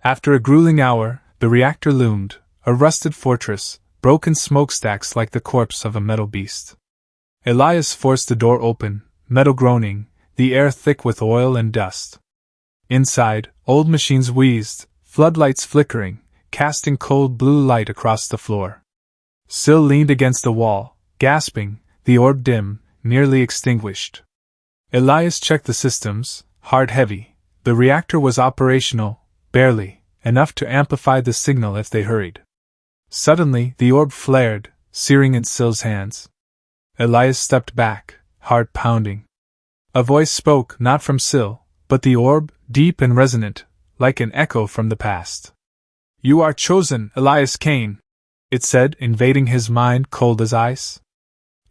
After a grueling hour, the reactor loomed, a rusted fortress, broken smokestacks like the corpse of a metal beast. Elias forced the door open, metal groaning, the air thick with oil and dust. Inside, old machines wheezed, floodlights flickering, casting cold blue light across the floor. Syl leaned against the wall, gasping, the orb dim, nearly extinguished. Elias checked the systems, hard heavy. The reactor was operational, barely, enough to amplify the signal if they hurried. Suddenly, the orb flared, searing in Syl's hands. Elias stepped back, heart pounding. A voice spoke, not from Syl, but the orb, deep and resonant, like an echo from the past. You are chosen, Elias Kane, it said, invading his mind cold as ice.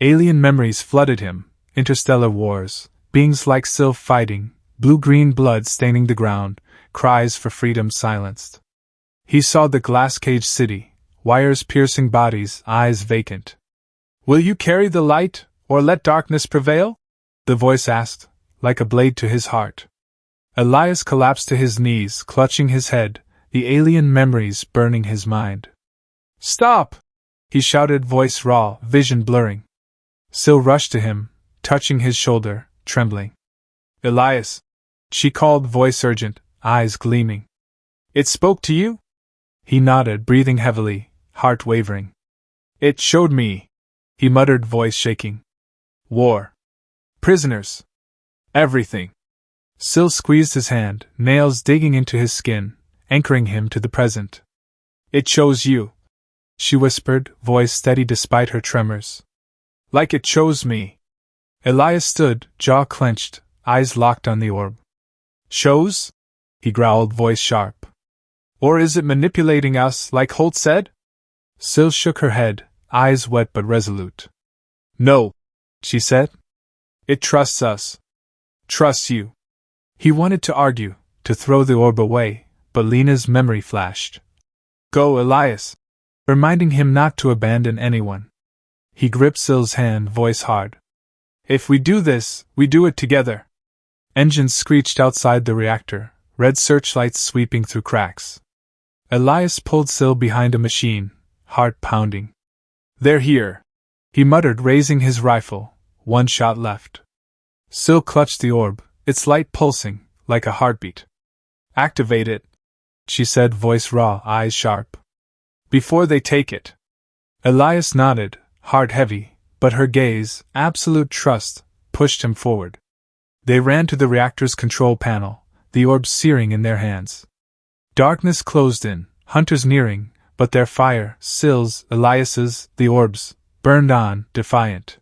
Alien memories flooded him, interstellar wars, beings like Syl fighting, blue-green blood staining the ground, cries for freedom silenced. He saw the glass-caged city, wires piercing bodies, eyes vacant. Will you carry the light, or let darkness prevail? The voice asked, like a blade to his heart. Elias collapsed to his knees, clutching his head, the alien memories burning his mind. Stop! He shouted, voice raw, vision blurring. Syl rushed to him, touching his shoulder, trembling. Elias! She called, voice urgent, eyes gleaming. It spoke to you? He nodded, breathing heavily, heart wavering. It showed me, he muttered, voice shaking. War. Prisoners. Everything. Syl squeezed his hand, nails digging into his skin, anchoring him to the present. It chose you, she whispered, voice steady despite her tremors. Like it chose me. Elias stood, jaw clenched, eyes locked on the orb. Chose? He growled, voice sharp. Or is it manipulating us, like Holt said? Syl shook her head, eyes wet but resolute. No, she said. It trusts us. Trusts you. He wanted to argue, to throw the orb away, but Lena's memory flashed. Go, Elias, reminding him not to abandon anyone. He gripped Syl's hand, voice hard. If we do this, we do it together. Engines screeched outside the reactor, red searchlights sweeping through cracks. Elias pulled Syl behind a machine, heart pounding. They're here, he muttered, raising his rifle, one shot left. Syl clutched the orb, its light pulsing, like a heartbeat. Activate it, she said, voice raw, eyes sharp. Before they take it. Elias nodded, heart heavy, but her gaze, absolute trust, pushed him forward. They ran to the reactor's control panel, the orb searing in their hands. Darkness closed in, hunters nearing, but their fire, Syl's, Elias's, the orb's, burned on, defiant.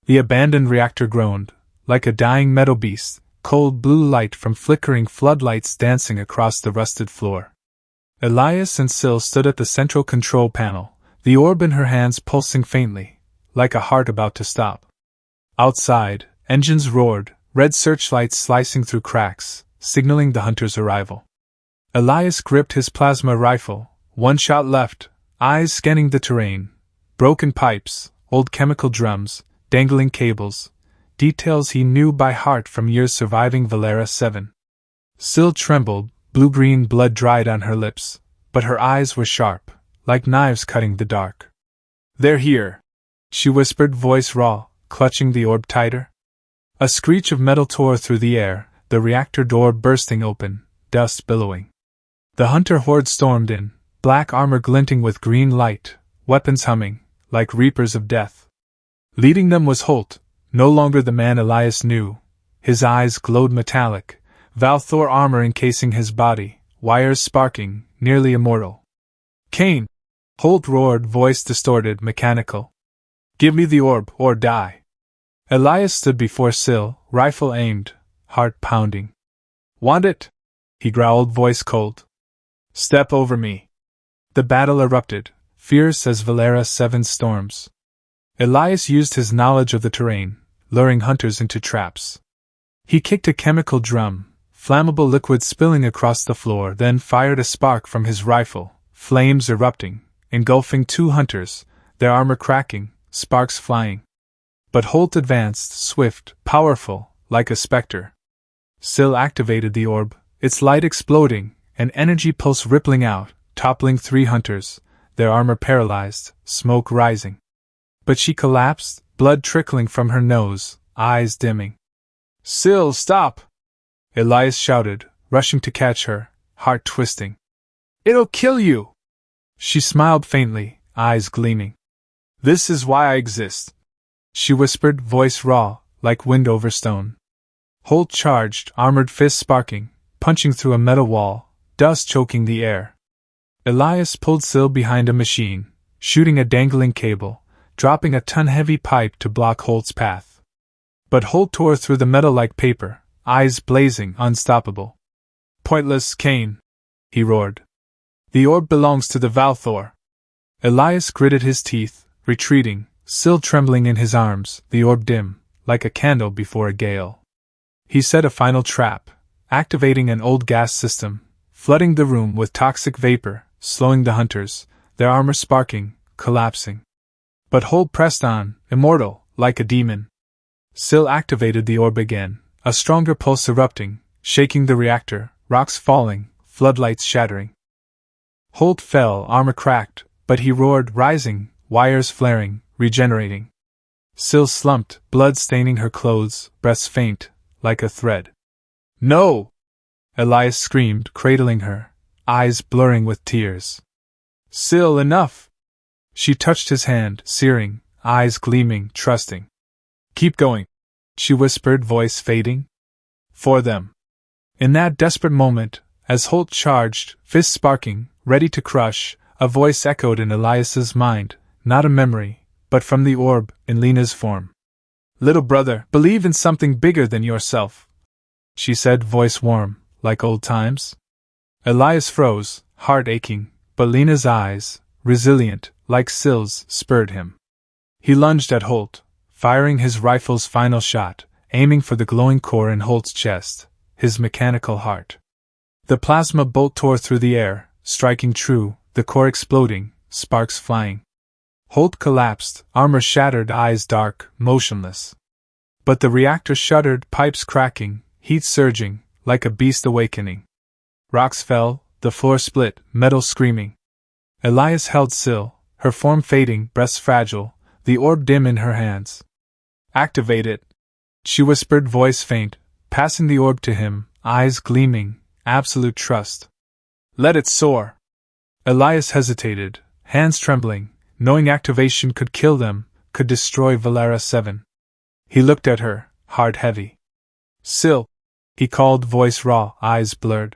The abandoned reactor groaned, like a dying metal beast, cold blue light from flickering floodlights dancing across the rusted floor. Elias and Syl stood at the central control panel, the orb in her hands pulsing faintly, like a heart about to stop. Outside, engines roared, red searchlights slicing through cracks, signaling the hunter's arrival. Elias gripped his plasma rifle, one shot left, eyes scanning the terrain. Broken pipes, old chemical drums, dangling cables, details he knew by heart from years surviving Valera 7. Syl trembled, blue-green blood dried on her lips, but her eyes were sharp, like knives cutting the dark. "They're here," she whispered, voice raw, clutching the orb tighter. A screech of metal tore through the air, the reactor door bursting open, dust billowing. The hunter horde stormed in, black armor glinting with green light, weapons humming, like reapers of death. Leading them was Holt, no longer the man Elias knew. His eyes glowed metallic, Valthor armor encasing his body, wires sparking, nearly immortal. "Kane!" Holt roared, voice distorted, mechanical. "Give me the orb, or die." Elias stood before Syl, rifle aimed, heart pounding. "Want it?" he growled, voice cold. "Step over me." The battle erupted, fierce as Valera 7's storms. Elias used his knowledge of the terrain, luring hunters into traps. He kicked a chemical drum, flammable liquid spilling across the floor, then fired a spark from his rifle, flames erupting, engulfing two hunters, their armor cracking, sparks flying. But Holt advanced, swift, powerful, like a specter. Syl activated the orb, its light exploding, an energy pulse rippling out, toppling three hunters, their armor paralyzed, smoke rising. But she collapsed, blood trickling from her nose, eyes dimming. "Syl, stop!" Elias shouted, rushing to catch her, heart twisting. "It'll kill you!" She smiled faintly, eyes gleaming. "This is why I exist," she whispered, voice raw, like wind over stone. Holt charged, armored fists sparking, punching through a metal wall, dust choking the air. Elias pulled Syl behind a machine, shooting a dangling cable, dropping a ton-heavy pipe to block Holt's path. But Holt tore through the metal like paper, eyes blazing, unstoppable. "Pointless, Kane!" he roared. "The orb belongs to the Valthor." Elias gritted his teeth, retreating, Syl trembling in his arms, the orb dim, like a candle before a gale. He set a final trap, activating an old gas system, flooding the room with toxic vapor, slowing the hunters, their armor sparking, collapsing. But Holt pressed on, immortal, like a demon. Syl activated the orb again, a stronger pulse erupting, shaking the reactor, rocks falling, floodlights shattering. Holt fell, armor cracked, but he roared, rising, wires flaring, regenerating. Syl slumped, blood staining her clothes, breaths faint, like a thread. "No!" Elias screamed, cradling her, eyes blurring with tears. "Syl, enough!" She touched his hand, searing, eyes gleaming, trusting. "Keep going," she whispered, voice fading. "For them." In that desperate moment, as Holt charged, fists sparking, ready to crush, a voice echoed in Elias's mind, not a memory, but from the orb, in Lena's form. "Little brother, believe in something bigger than yourself," she said, voice warm, like old times. Elias froze, heart aching, but Lena's eyes, resilient, like Syl's, spurred him. He lunged at Holt, firing his rifle's final shot, aiming for the glowing core in Holt's chest, his mechanical heart. The plasma bolt tore through the air, striking true, the core exploding, sparks flying. Holt collapsed, armor shattered, eyes dark, motionless. But the reactor shuddered, pipes cracking, heat surging, like a beast awakening. Rocks fell, the floor split, metal screaming. Elias held Syl, her form fading, breaths fragile, the orb dim in her hands. "Activate it," she whispered, voice faint, passing the orb to him, eyes gleaming, absolute trust. "Let it soar." Elias hesitated, hands trembling, knowing activation could kill them, could destroy Valera 7. He looked at her, heart heavy. "Syl," he called, voice raw, eyes blurred.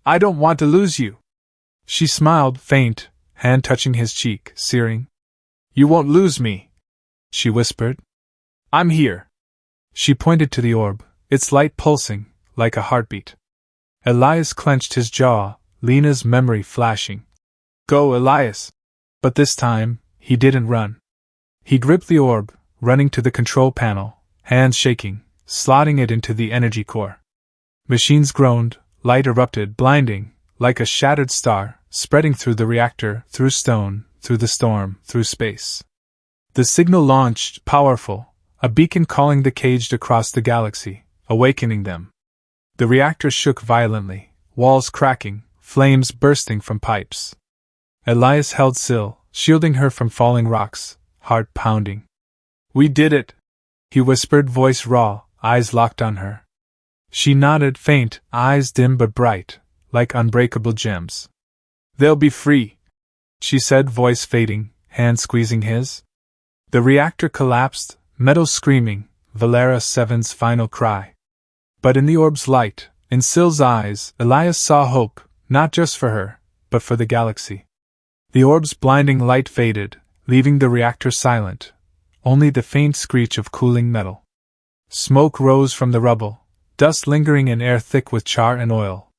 "I don't want to lose you." She smiled, faint, hand touching his cheek, searing. "You won't lose me," she whispered. "I'm here." She pointed to the orb, its light pulsing, like a heartbeat. Elias clenched his jaw, Lena's memory flashing. "Go, Elias!" But this time, he didn't run. He gripped the orb, running to the control panel, hands shaking, slotting it into the energy core. Machines groaned, light erupted, blinding, like a shattered star, spreading through the reactor, through stone, through the storm, through space. The signal launched, powerful, a beacon calling the caged across the galaxy, awakening them. The reactor shook violently, walls cracking, flames bursting from pipes. Elias held Syl, shielding her from falling rocks, heart pounding. "We did it," he whispered, voice raw, eyes locked on her. She nodded, faint, eyes dim but bright, like unbreakable gems. "They'll be free," she said, voice fading, hand squeezing his. The reactor collapsed, metal screaming, Valera 7's final cry. But in the orb's light, in Syl's eyes, Elias saw hope, not just for her, but for the galaxy. The orb's blinding light faded, leaving the reactor silent, only the faint screech of cooling metal. Smoke rose from the rubble, dust lingering in air thick with char and oil.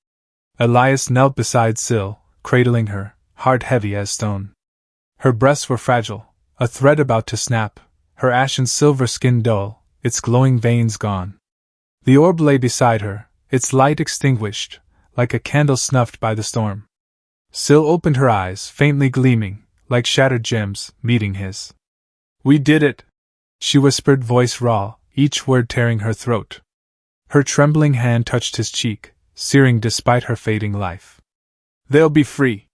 Elias knelt beside Syl, cradling her, heart heavy as stone. Her breasts were fragile, a thread about to snap, her ashen silver skin dull, its glowing veins gone. The orb lay beside her, its light extinguished, like a candle snuffed by the storm. Syl opened her eyes, faintly gleaming, like shattered gems, meeting his. "We did it," she whispered, voice raw, each word tearing her throat. Her trembling hand touched his cheek, searing despite her fading life. "They'll be free."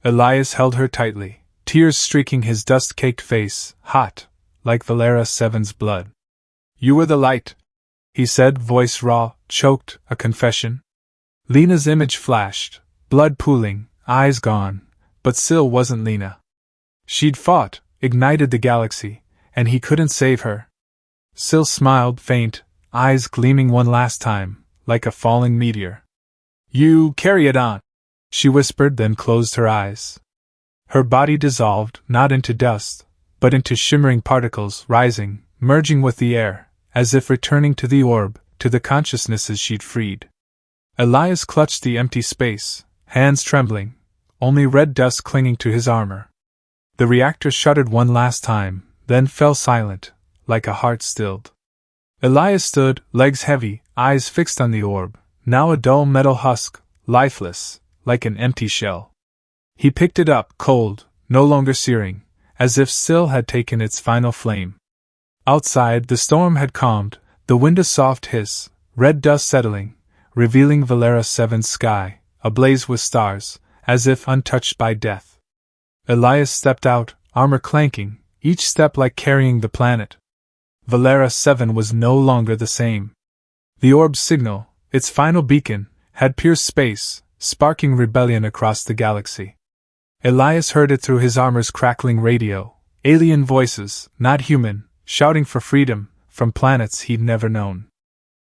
Elias held her tightly, tears streaking his dust-caked face, hot, like Valera 7's blood. "You were the light," he said, voice raw, choked, a confession. Lena's image flashed, blood pooling, eyes gone, but Syl wasn't Lena. She'd fought, ignited the galaxy, and he couldn't save her. Syl smiled, faint, eyes gleaming one last time, like a falling meteor. "You carry it on," she whispered, then closed her eyes. Her body dissolved, not into dust, but into shimmering particles, rising, merging with the air, as if returning to the orb, to the consciousnesses she'd freed. Elias clutched the empty space, hands trembling, only red dust clinging to his armor. The reactor shuddered one last time, then fell silent, like a heart stilled. Elias stood, legs heavy, eyes fixed on the orb, now a dull metal husk, lifeless, like an empty shell. He picked it up, cold, no longer searing, as if Syl had taken its final flame. Outside, the storm had calmed, the wind a soft hiss, red dust settling, revealing Valera 7's sky, ablaze with stars, as if untouched by death. Elias stepped out, armor clanking, each step like carrying the planet. Valera 7 was no longer the same. The orb's signal, its final beacon, had pierced space, sparking rebellion across the galaxy. Elias heard it through his armor's crackling radio, alien voices, not human, shouting for freedom, from planets he'd never known.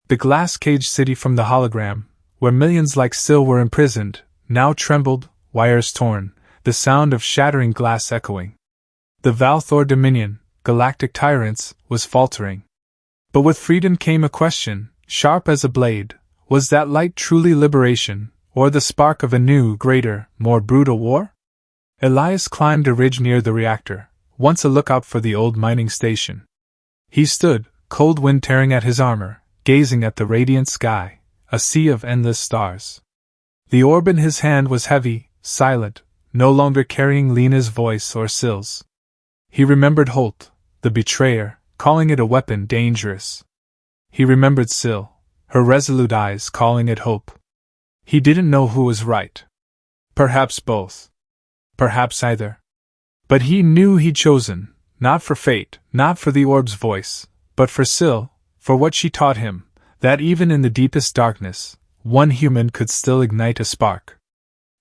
The glass-caged city from the hologram, where millions like Syl were imprisoned, now trembled, wires torn, the sound of shattering glass echoing. The Valthor Dominion, galactic tyrants, was faltering. But with freedom came a question, sharp as a blade: was that light truly liberation, or the spark of a new, greater, more brutal war? Elias climbed a ridge near the reactor, once a lookout for the old mining station. He stood, cold wind tearing at his armor, gazing at the radiant sky, a sea of endless stars. The orb in his hand was heavy, silent, no longer carrying Lena's voice or Syl's. He remembered Holt, the betrayer, calling it a weapon dangerous. He remembered Syl, her resolute eyes calling it hope. He didn't know who was right. Perhaps both. Perhaps either. But he knew he'd chosen, not for fate, not for the orb's voice, but for Syl, for what she taught him, that even in the deepest darkness, one human could still ignite a spark.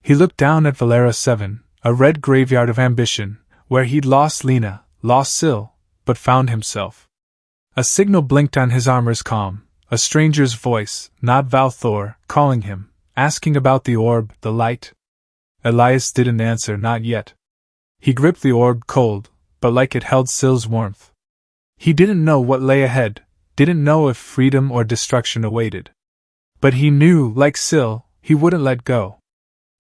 He looked down at Valera 7, a red graveyard of ambition, where he'd lost Lena, lost Syl, but found himself. A signal blinked on his armor's calm, a stranger's voice, not Valthor, calling him, asking about the orb, the light. Elias didn't answer, not yet. He gripped the orb cold, but like it held Syl's warmth. He didn't know what lay ahead, didn't know if freedom or destruction awaited. But he knew, like Syl, he wouldn't let go.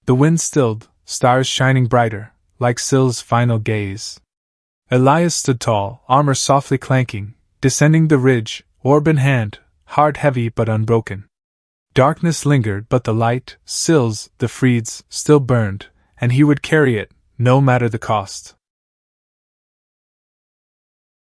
The wind stilled, stars shining brighter, like Syl's final gaze. Elias stood tall, armor softly clanking, descending the ridge, orb in hand, heart heavy but unbroken. Darkness lingered, but the light, Syl's, the Freed's, still burned, and he would carry it, no matter the cost.